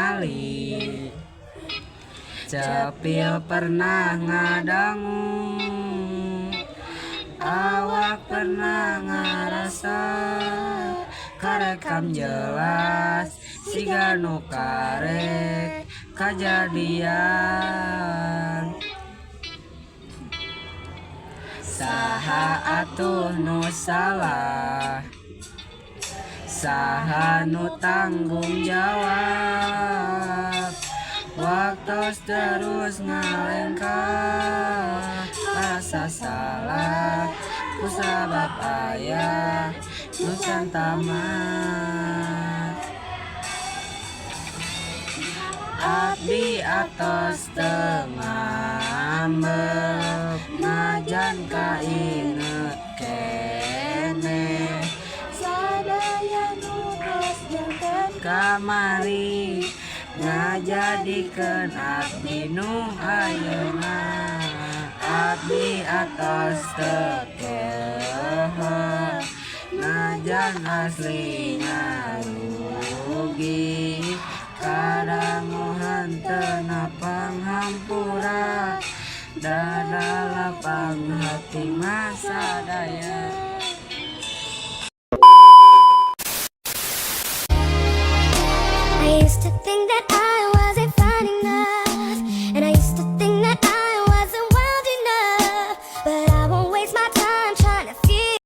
ningali Cepil pernah ngadangu, awak pernah ngarasa karekam jelas siga nu karek kajadian. Saha atuh nu salah, saha nu tanggung jawab, waktu terus ngalengkah rasa salah kusabab ayah nu can tamat. Abdi atos teu ngambek najan kainget keneh sadaya nu geus janten kamari ngajadikeun abdi nu ayeuna. Abdi atos teu keeh najan aslinya rugi, kadang henteu panghampura dada lapang hati masadaya. I used to think that